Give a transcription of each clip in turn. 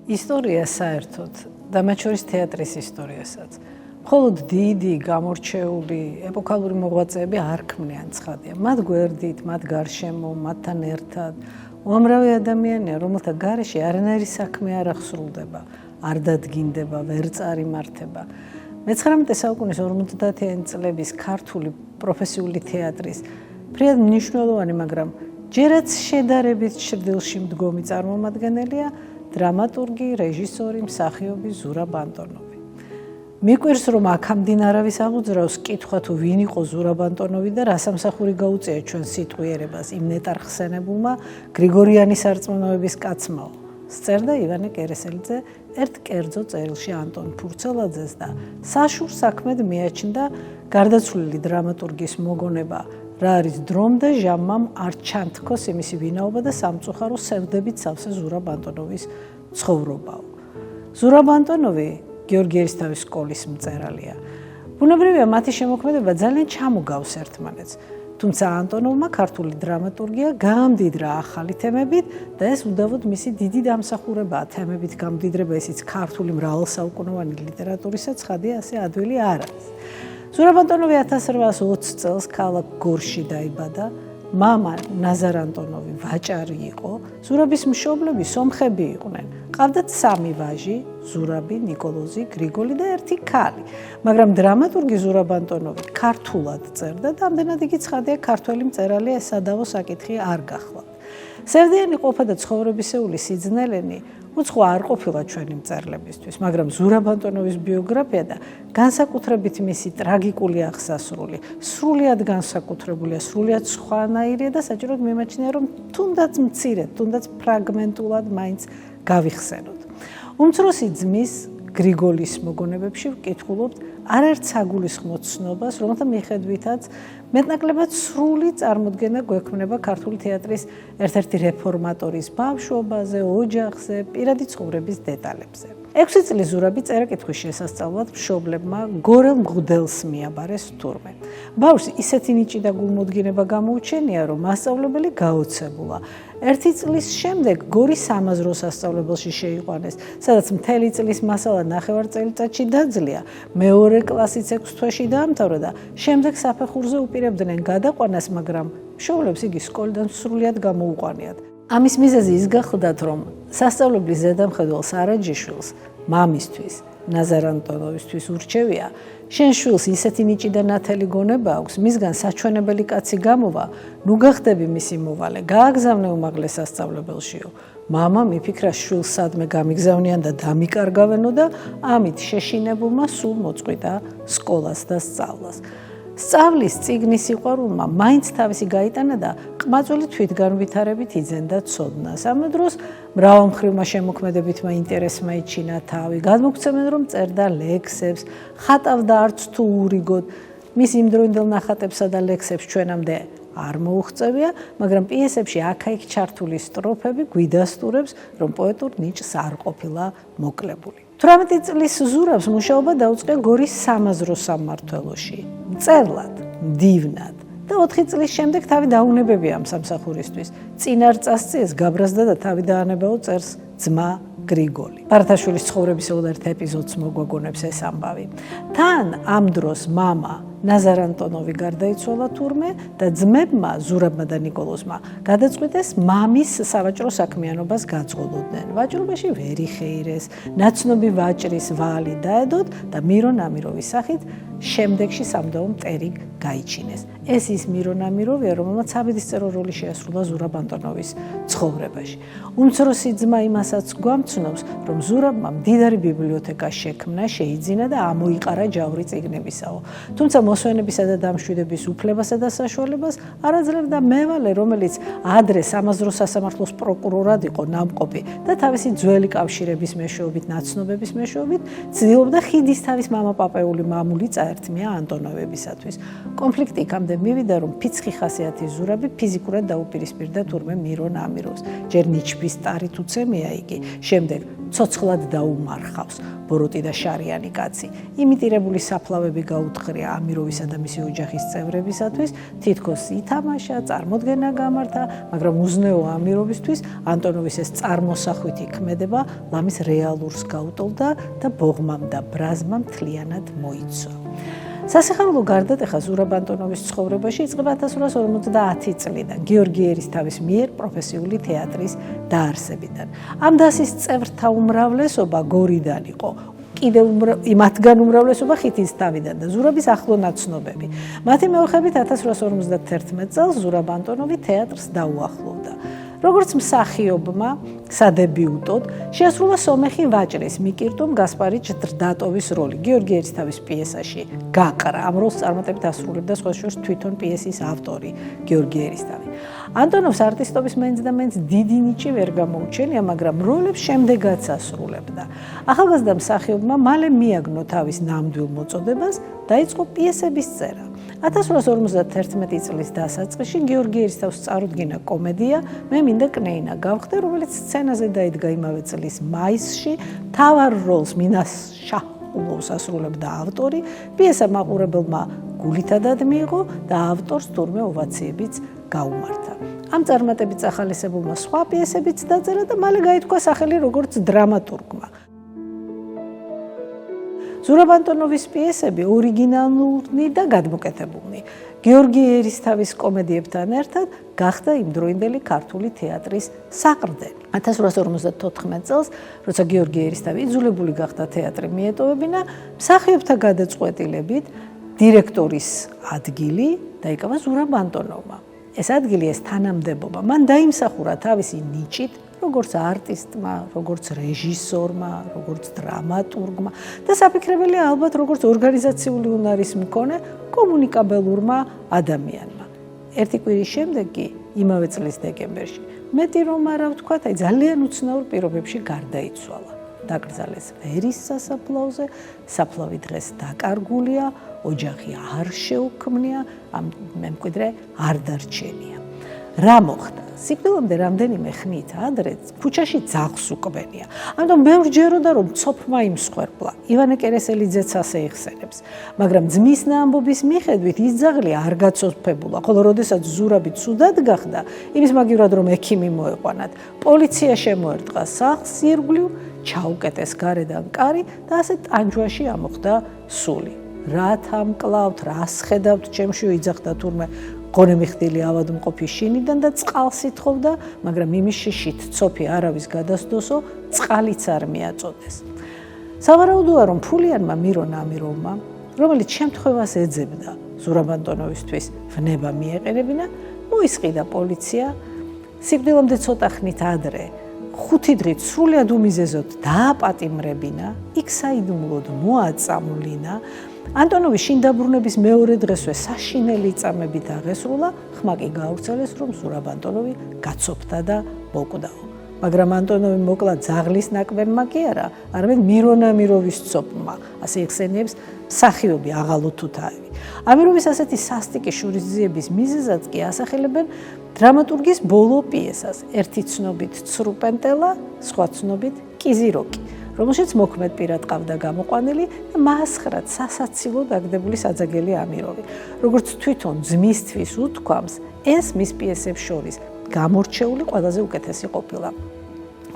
ისტორია საერთოდ და მათ შორის თეატრის ისტორიასაც. მხოლოდ დიდი, გამორჩეული, ეპოქალური მოღვაწეები არ ქმნიან ცხადია. მათ გვერდით, მათ გარშემო, მათთან ერთად უამრავი ადამიანია, რომელთა გარეშე არანაირი საქმე არ აღსრულდება, არ დადგინდება, ვერ წარიმართება. მე-19 საუკუნის 50-იანი წლების ქართული პროფესიული თეატრის ფრიად მნიშვნელოვანი, მაგრამ ჯერაც შედარებით ჭრდილში მდგომი წარმომადგენელია დრამატურგი, რეჟისორი, მსახიობი ზურაბ ანტონოვი. მიკვირს, რომ აქამდე არავის აღუძრავს კითხვა თუ ვინ იყო ზურაბ ანტონოვი და რა სამსახური გაუწია ჩვენ სიტყვიერებას იმ ნეტარ ხსენებულმა გრიგორიანის არწმუნოების კაცმაო. სწერდა ივანე კერესელიძე ერთ კერძო წერილში ანტონ ფურცელაძეს და საშურ საქმედ მიაჩნდა გარდაცვლილი დრამატურგის მოგონება, რა არის დრომ და ჟამამ არ ჩანთქოს იმისი ვინაობა და სამწუხარო სევდებით სავსე ზურაბ ანტონოვის ცხოვრობაო. ზურაბ ანტონოვი გიორგი ერისთავის სკოლის მწერალია. ბუნებრივია მათი შემოქმედება ძალიან ჩამოგავს ერთმანეთს. თუმცა ანტონოვმა ქართული დრამატურგია გაამდიდრა ახალი თემებით და ეს უდავოდ მისი დიდი დამსახურებაა. თემებით გამდიდრება ისიც ქართული მრავალსაუკუნოვანი ლიტერატურისა ცხადია ასე ადვილი არ არის. ზურაბ ანტონოვი 1820 წელს ქალაქ გორში დაიბადა. მამა ნაზარ ანტონოვი ვაჭარი იყო. ზურაბის მშობლები სომხები იყვნენ. ყავდათ 3 ვაჟი, ზურაბი, ნიკოლოზი, გრიგოლი და 1 ქალი. მაგრამ დრამატურგი ზურაბ ანტონოვი ქართულად წერდა და ამდენად იგი ცხადია ქართველი მწერალია, სადავო საკითხი არ გახლავთ. სევდიანი ყოფა და ცხოვრებისეული სიძნელენი უცხო არ ყოფილა ჩვენი მწერლებისთვის, მაგრამ ზურაბ ანტონოვის ბიოგრაფია და განსაკუთრებით მისი ტრაგიკული აღსასრული სრულიად განსაკუთრებულია, სრულიად სხვანაირია და საჭიროდ მიმაჩნია, რომ თუნდაც მცირედ, თუნდაც ფრაგმენტულად მაინც გავიხსენოთ. უმცროსი ძმის გრიგოლის მოგონებებში ვკითხულობთ არაერთ საგულისხმო ცნობას, რომელთა მიხედვითაც მეტნაკლებად სრული წარმოდგენა გვექმნება ქართული თეატრის ერთ-ერთი რეფორმატორის ბავშვობაზე, ოჯახზე, პირადი ცხოვრების დეტალებზე. 6 წლის ზურაბი წერა-კითხვის შესასწავლად მშობლებმა გორელ მღვდელს მიაბარეს თურმე. ბავშვს ისეთი ნიჭი და გულმოდგინება გამოუჩენია, რომ მასწავლებელი გაოცებულა. 1 წლის შემდეგ გორის სამაზრო სასწავლებელში შეიყვანეს, სადაც მთელი წლის მასალა 9 წელიწადში დაძლია. მეორე კლასიც 6 თვეში დაამთავრა და შემდეგ საფეხურზე უპირებდნენ გადაყვანას, მაგრამ მშობლებს იგი სკოლიდან სრულიად გამოუყვანიათ. ამის მიზეზი ის გახლდათ, რომ სასწავლებლის ზედამხედველ სარაჯიშვილს მამისთვის, ნაზარ ანტონოვისთვის ურჩევია, შენ შვილს ისეთი ნიჭი და ნათელი გონება აქვს, მისგან საჩვენებელი კაცი გამოვა, ნუ გახდები მისი მოვალე, გააგზავნე უმაღლეს სასწავლებელშიო. მამა მიფიქრა შვილს სადმე გამიგზავნიან და დამიკარგავენო და ამით შეშინებულმა სულ მოწყვიტა სკოლას და სწავლას. სწავლის წიგნის სიყვარულმა მაინც თავისი გაიტანა და ყმაწვილი თვითგანვითარებით იძენდა ცოდნას. ამ დროს მრავალმხრივმა შემოქმედებითმა ინტერესმა იჩინა თავი. გადმოგცემენ, რომ წერდა ლექსებს, ხატავდა არც თუ ურიგოდ. მის იმდროინდელ ნახატებსა და ლექსებს ჩვენამდე არ მოუღწევია, მაგრამ პიესებში აქა-იქ ჩართული სტროფები გვიდასტურებს, რომ პოეტურ ნიჭს არ ყოფილა მოკლებული. 18 წლის ზურაბს მუშაობა დაუწყია გორის სამაზრო სამმართველოში, მწერლად, მდივნად და 4 წლის შემდეგ თავი დაუნებებია ამ სამსახურისთვის. წინარ წასწიეს გაბრაზდა და თავი დაანებაო წერს ძმა გრიგოლი. ბარათაშვილის ცხოვრებისეულ ერთ ეპიზოდს მოგვაგონებს ეს ამბავი. თან ამ დროს მამა ნაზარ ანტონოვი გარდაიცვალა თურმე და ძმებმა ზურაბმა და ნიკოლოზმა გადაწყვიტეს მამის სავაჭრო საქმიანობას გაწყობოდნენ. ვაჭრობაში ვერ იხეირეს, ნაცნობი ვაჭრის ვალი დაედოთ და მირონ ამიროვის სახით შემდეგში სამდაო მტერი გაიჩინეს. ეს ის მირონ ამიროვია, რომელმაც საბედისწერო როლი შეასრულა ზურაბ ანტონოვის ცხოვრებაში. უმცროსი ძმა იმასაც გვამცნობს, რომ ზურაბმა მდიდარი ბიბლიოთეკა შექმნა, შეიძინა და ამოიყარა ჯავრი წიგნებისაო. თუმცა მოსვენებისა და დამშვიდების უფლებასა და საშუალებას არ აძლევდა მევალე, რომელიც ადრე სამაზრო სასამართლოს პროკურორად იყო ნამყოფი და თავისი ძველი კავშირების მეშვეობით, ნაცნობების მეშვეობით ცდილობდა ხიდისთავის მამაპაპეული მამული წაერთმია ანტონოვებისათვის. კონფლიქტი იქამდე მივიდა, რომ ფიცხი ხასიათის ზურაბი ფიზიკურად დაუპირისპირდა თურმე მირონ ამიროვს. ჯერ ნიჩბის ტარით უცემია იგი, შემდეგ ცოცხლად დაუმარხავს ბოროტი და შარიანი კაცი. იმიტირებული საფლავები გაუთხრია ამიროვისა და მისი ოჯახის წევრებისათვის, თითქოს ითამაშა, წარმოდგენა გამართა, მაგრამ უზნეო ამიროვისთვის ანტონოვის ეს წარმოსახვითი ქმედება ლამის რეალურს გაუტოლდა და ბოღმამ და ბრაზმამ მთლიანად მოიცვა. სასიხარულო გარდატეხა ზურაბ ანტონოვის ცხოვრებაში იწყება 1850 წლიდან, გიორგი ერისთავის მიერ პროფესიული თეატრის დაარსებიდან. ამ დასის წევრთა უმრავლესობა გორიდან იყო, კიდევ მათგან უმრავლესობა ხითისთავიდან და ზურაბის ახლო ნაცნობები. მათი მეოხებით 1851 წელს ზურაბ ანტონოვი თეატრს დაუახლოვდა. როგორც მსახიობმა სადებიუტოდ შეასრულა სომეხი ვაჭრის მიკირტომ გასპარიჩ დრდატოვის როლი გიორგი ერისთავის პიესაში გაყრა. ამ როლს წარმატებით ასრულებდა სხვა შორის თვითონ პიესის ავტორი გიორგი ერისთავი. ანტონოვს არტისტობის მაინც და მაინც დიდი ნიჭი ვერ გამოუჩენია, მაგრამ როლებს შემდეგაც ასრულებდა. ახალგაზრდა მსახიობმა მალე მიაგნო თავის ნამდვილ მოწოდებას, დაიწყო პიესების წერა. 1851 წლის დასაწყისში გიორგი ერისთავს წარუდგინა კომედია „მე მინდა კნეინა გავხდე“, რომელიც სცენაზე დაიდგა იმავე წლის მაისში. მთავარ როლს მინას შაჰულოვს ასრულებდა ავტორი. პიესა მაყურებელმა გულითადად მიიღო და ავტორს თურმე ოვაციებიც გაუმართა. ამ წარმატებით ახალისებულმა სხვა პიესებიც დაწერა და მალე გაითქვა სახელი როგორც დრამატურგმა. ზურაბ ანტონოვის პიესები ორიგინალური და გადმოკეთებულნი. გიორგი ერისთავის კომედიებთან ერთად გახდა იმდროინდელი ქართული თეატრის საყრდენი. 1854 წელს, როცა გიორგი ერისთავი იძულებული გახდა თეატრი მიეტოვებინა, მსახიობთა გადაწყვეტილებით დირექტორის ადგილი დაიკავა ზურაბ ანტონოვმა. ეს ადგილი, ეს თანამდებობა მან დაიმსახურა თავისი ნიჭით, როგორც არტისტმა, როგორც რეჟისორმა, როგორც დრამატურგმა და საფიქრებელია ალბათ როგორც ორგანიზაციული უნარის მქონე კომუნიკაბელურმა ადამიანმა. ერთი კვირის შემდეგ კი, იმავე წლის დეკემბერში, მეტი რომ არა ვთქვათ, ძალიან უცნაურ პირობებში გარდაიცვალა. დაკრძალეს ვერის სასაფლაოზე, საფლავი დღეს დაკარგულია, ოჯახი არ შეუქმნია, ამ მემკვიდრე არ დარჩენია. რა მოხდა? სიკვდილამდე რამდენიმე ხნით ადრე ქუჩაში ძაღლს უკბენია. ამიტომ ბევრჯეროდა რომ ცოფმა იმსხვერპლა. ივანე კერესელიძეც ასე იხსენებს. მაგრამ ძმის ამბობის მიხედვით ის ძაღლი არ გაცოფებულა, ხოლო როდესაც ზურაბი ცუდად გახდა, იმის მაგივრად რომ ექიმი მოეყვანათ, პოლიცია შემოერტყა სახლს ირგვლივ, ჩაუკეტეს გარედან კარი და ასე ტანჯვაში ამოხდა სული. რათ ამკლავთ, რას ხედავთ, ჩემში იძახდა თურმე ღონემიხდილი ავადმყოფი შინიდან და წყალს ითხოვდა, მაგრამ იმის შიშით ცოფი არავის გადასდოსო წყალიც არ მიაწოდეს. სავარაუდოა რომ ფულიანმა მირონ ამიროვმა, რომელიც შემთხვევას ეძებდა ზურაბ ანტონოვისთვის ვნება მიეყენებინა, მოისყიდა პოლიცია. სიკვდილამდე ცოტა ხნით ადრე 5 დღით სრულად უმიზეზოდ დააპატიმრებინა, იქ საიდუმლოდ მოაწამვლინა. ანტონოვის შინდაბრუნების მეორე დღესვე საშინელი წამებით აღესრულა, ხმა კი გაავრცელეს, რომ ზურაბ ანტონოვი გაცოფდა და მოკვდაო. მაგრამ ანტონოვი მოკლა ძაღლის ნაკბებმა კი არა, არამედ მირონ ამიროვის ცოფმა, ასე იხსენიებს მსახიობი აღალო თუთაევი. ამიროვის ასეთი სასტიკი შურისძიების მიზეზად კი ასახელებენ დრამატურგის ბოლო პიესას, ერთი ცნობით ცრუპენტელა, სხვა ცნობით კიზიროკი, რომელშიც მოქმედ პირად ყავდა გამოყვანილი და მასხრად სასაცილო დაგდებული საძაგელი ამიროვი. როგორც თვითონ ძმისთვის უთქვამს, ეს მის პიესებს შორის გამორჩეული ყველაზე უკეთესი ყოფილა.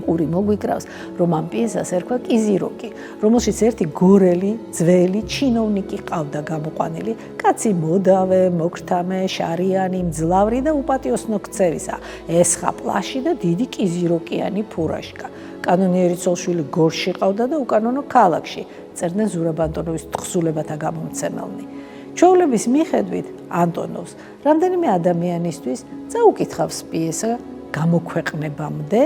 ური მოგვიკრავს, რომ ამ პიესას ერქვა კიზიროკი, რომელშიც ერთი გორელი, ძველი ჩინოვნიკი ყავდა გამოყვანილი, კაცი მოდავე, მოგრთამე, შარიანი, მძლავრი და უპატიოსნო ქცევისა, ესხა პლაში და დიდი კიზიროკიანი ფურაშკა. კანონიერი ცოლშვილი გორში ყავდა და უკანონო ქალაქში, წერდნენ ზურაბ ანტონოვის თხზულებათა გამომცემელნი. ჩვეულების მიხედვით ანტონოვს რამდენიმე ადამიანისთვის წაუკითხავს პიესა გამოქვეყნებამდე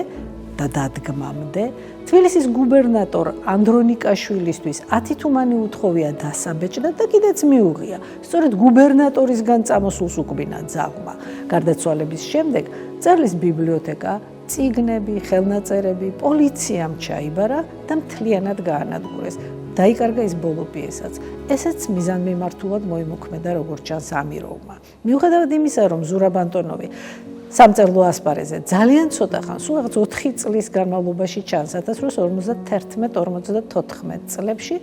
და დადგმამდე. თბილისის გუბერნატორ ანდრონიკაშვილისთვის 10 თუმანი უთხოვია დასაბეჭდა და კიდეც მიუღია. სწორედ გუბერნატორისგან წამოსულს უკბინა ძაღლმა. გარდაცვალების შემდეგ წერლის ბიბლიოთეკა, წიგნები, ხელნაწერები პოლიციამ ჩაიბარა და მთლიანად გაანადგურეს. დაიკარგა ის ბოლო პიესაც. ესეც მიზანმიმართულად მოიმოქმედა როგორც ჩანს ამიროვმა. მიუხედავად იმისა, რომ ზურაბ ანტონოვი სამწერლო ასპარეზზე ძალიან ცოტა ხანს, სულ რაღაც 4 წლის განმავლობაში ჩანს 1951-54 წლებში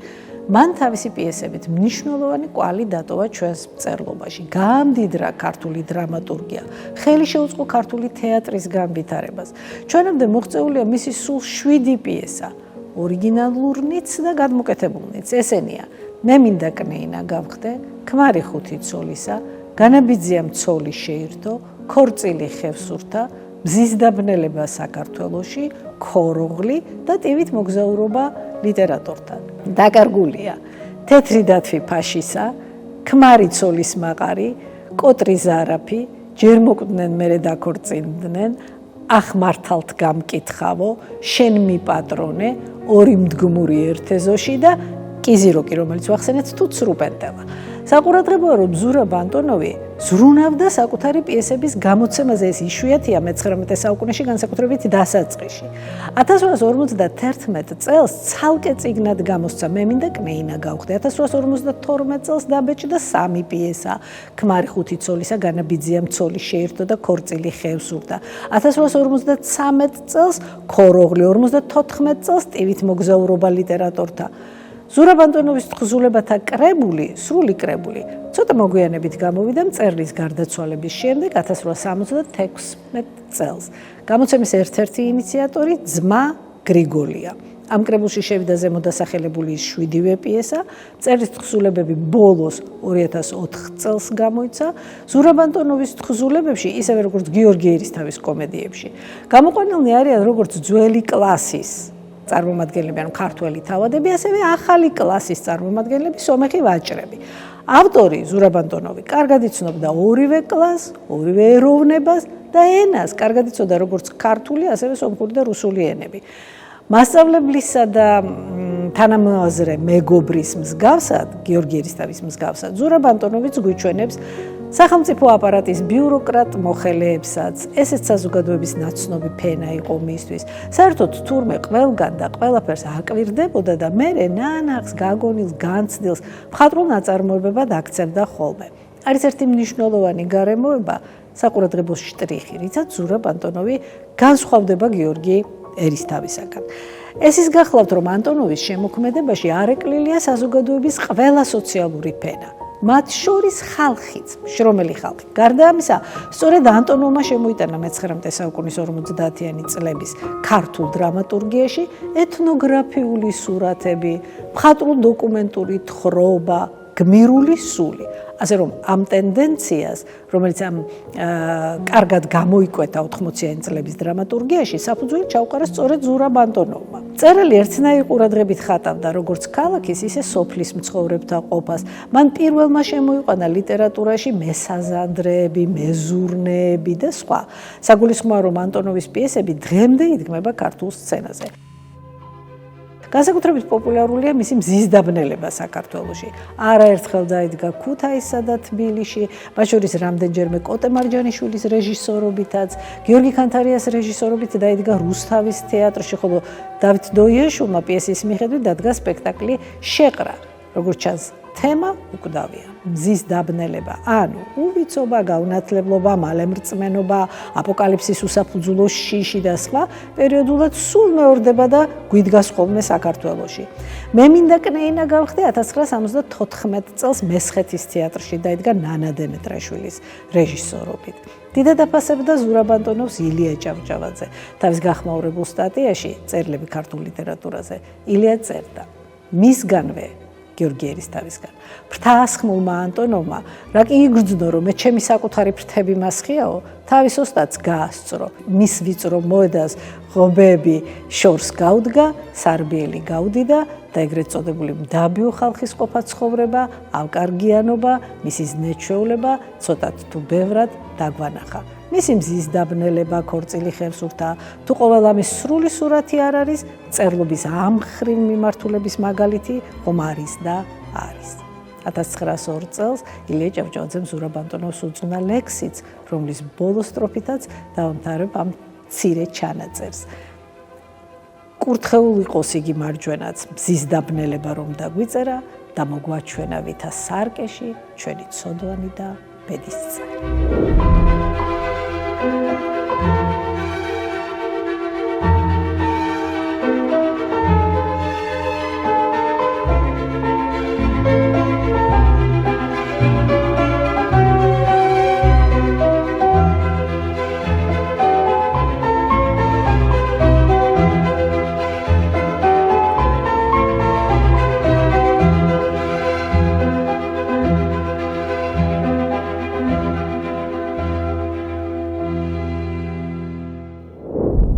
მან თავისი პიესებით მნიშვნელოვანი კვალი დატოვა ჩვენს მწერლობაში. გამდიდრა ქართული დრამატურგია, ხელი შეუწყო ქართული თეატრის განვითარებას. ჩვენამდე მოღწეულია მისი სულ 7 პიესა, ორიგინალურნიც და გადმოკეთებულნიც. ესენია: მე მინდა კნეინა გავხდე, ქმარი ხუთი ცოლისა, განაბიძია მცოლი შეირთო, ქორწილი ხევსურთა, მზის დაბნელება საქართველოში, ქოროღლი და ტივით მოგზაურობა ლიტერატორთან. დაკარგულია თეთრი დათვი ფაშისა, ქმარი ცოლის მაყარი, კოტრი ზარაფი, ჯერ მოკვდნენ მერე დაქორწინდნენ, ახ მართალთ გამკითხავო, შენ მიპატრონე, ორი მდგმური ერთეზოში და კიზიროკი, რომელიც ვახსენეთ თუ ცრუპენტელა. საყურადღებოა, რომ ზურაბ ანტონოვი ზრუნავდა საკუთარი პიესების გამოცემაზე, ეს იშვიათია მე-19 საუკუნეში, განსაკუთრებით დასაწყისში. 1851 წელს ცალკე წიგნად გამოსცა მე მინდა კნეინა გავხდე. 1852 წელს დაბეჭდა 3 პიესა: ქმარი ხუთი ცოლისა, განაბიძია მცოლი შეირთო და ქორწილი ხევსურთა. 1853 წელს ქოროღლი, 54 წელს ტივით მოგზაურობა ლიტერატორთა. ზურაბ ანტონოვის თხზულებათა კრებული, სრული კრებული, ცოტა მოგვიანებით გამოვიდა მწერლის გარდაცვალების შემდეგ 1876 წელს. გამოცემის ერთ-ერთი ინიციატორი ძმა გრიგოლია. ამ კრებულში შევიდა ზემოდასახელებული 7-ვე პიესა, მწერლის თხზულებები ბოლოს 2004 წელს გამოიცა. ზურაბ ანტონოვის თხზულებებში, ისევე როგორც გიორგი ერისთავის კომედიებში, გამოყვანილნი არიან როგორც ძველი კლასის წარმომადგენლები, ანუ ქართველი თავადები, ასევე ახალი კლასის წარმომადგენლები, სომეხი ვაჭრები. ავტორი ზურაბ ანტონოვი კარგად იცნობდა ორივე კლასს, ორივე ეროვნებას და ენას, კარგად იცოდა როგორც ქართული, ასევე სომხური და რუსული ენები. მასწავლებლისა და თანამოაზრე მეგობრის მსგავსად, გიორგი ერისთავის მსგავსად, ზურაბ ანტონოვიც გვიჩვენებს სახელმწიფო აპარატის ბიუროკრატ მოხელეებსაც. ესეც საზოგადოების ნაცნობი ფენა იყო მისთვის. საერთოდ თურმე ყველგან და ყველაფერს აკვირდებოდა და მერე ნანახს, გაგონილს, განცდილს მხატვრულ ნაწარმოებებად აქცევდა ხოლმე. არის ერთი მნიშვნელოვანი გარემოება, საყურადღებო შტრიხი, რითაც ზურაბ ანტონოვი განსხვავდება გიორგი ერისთავისაგან. ეს ის გახლავთ, რომ ანტონოვის შემოქმედებაში არ ეკლილია საზოგადოების ყველა სოციალური ფენა. მათ შორის ხალხიც, შრომელი ხალხი. გარდა ამისა, სწორედ ანტონოვმა შემოიტანა მე-19 საუკუნის 50-იანი წლების ქართულ დრამატურგიაში ეთნოგრაფიული სურათები, მხატვრულ-დოკუმენტური თხრობა, გმირული სული. ასე რომ ამ ტენდენციას, რომელიც ამ კარგად გამოიკვეთა 80-იანი წლების დრამატურგიაში, საფუძველი ჩაუყარა სწორედ ზურაბ ანტონოვმა. მწერალი ერთნაირი ყურადღებით ხატავდა როგორც ქალაქის, ისე სოფლის მცხოვრებთა ყოფას. მან პირველმა შემოიყვანა ლიტერატურაში მესაზანდრეები, მეზურნეები და სხვა. საგულისხმოა, რომ ანტონოვის პიესები დღემდე იდგმება ქართულ სცენაზე. განსაკუთრებით პოპულარულია მისი მზის დაბნელება საქართველოში. არაერთხელ დაიდგა ქუთაისსა და თბილისში, მათ შორის რამდენჯერმე კოტე მარჯანიშვილის რეჟისორობითაც, გიორგი ქანთარიას რეჟისორობით დაიდგა რუსთავის თეატრში, ხოლო დავით დოიაშვილმა პიესის მიხედვით დადგა სპექტაკლი შეყრა. როგორც ჩანს, თემა უკვდავია: მზის დაბნელება, ანუ უვიცობა, გაუნათლებლობა, მალემრწმენობა, აპოკალიფსის უსაფუძვლო შიში და სხვა პერიოდულად სულ მეორდება და გვიდგას ხოლმე საქართველოში. მე მინდა კნეინა გავხდე 1974 წელს მესხეთის თეატრში დაიდგა ნანა დემეტრაშვილის რეჟისორობით. დიდად აფასებდა ზურაბ ანტონოვს ილია ჭავჭავაძე. თავის გახმაურებულ სტატიაში წერილები ქართულ ლიტერატურაზე ილია წერდა: მისგანვე გიორგი ერისთავისგან. ფრთაასხმულმა ანტონოვმა, რა კი იგრძნო, რომ მე ჩემი საკუთარი ფრთები მასხიაო, თავის ოსტატს გაასწრო. მის ვიწრო მოედას ღობეები შორს გაუდგა, სარბიელი გაუდიდა და ეგრეთ წოდებული მდაბიო ხალხის ყოფა ცხოვრება, ავკარგიანობა, მისი ზნეჩვეულება ცოტათ თუ ბევრად დაგვანახა. მისი მზის დაბნელება, ქორწილი ხევსურთა, თუ ყოველ ამის სრული სურათი არ არის, წერლობის ამხრივ მიმართულების მაგალითი ხომ არის და არის. 1902 წელს ილია ჭავჭავაძემ ზურაბ ანტონოვს უძღვნა ლექსიც, რომლის ბოლო სტროფითაც დავამთავრებ ამ მცირე ჩანაწერს. კურთხეულ იყოს იგი მარჯვენაც, მზის დაბნელება რომ დაგვიწერა და მოგვაჩვენა ვითა სარკეში ჩვენი ცოდვანი და ბედისწარი.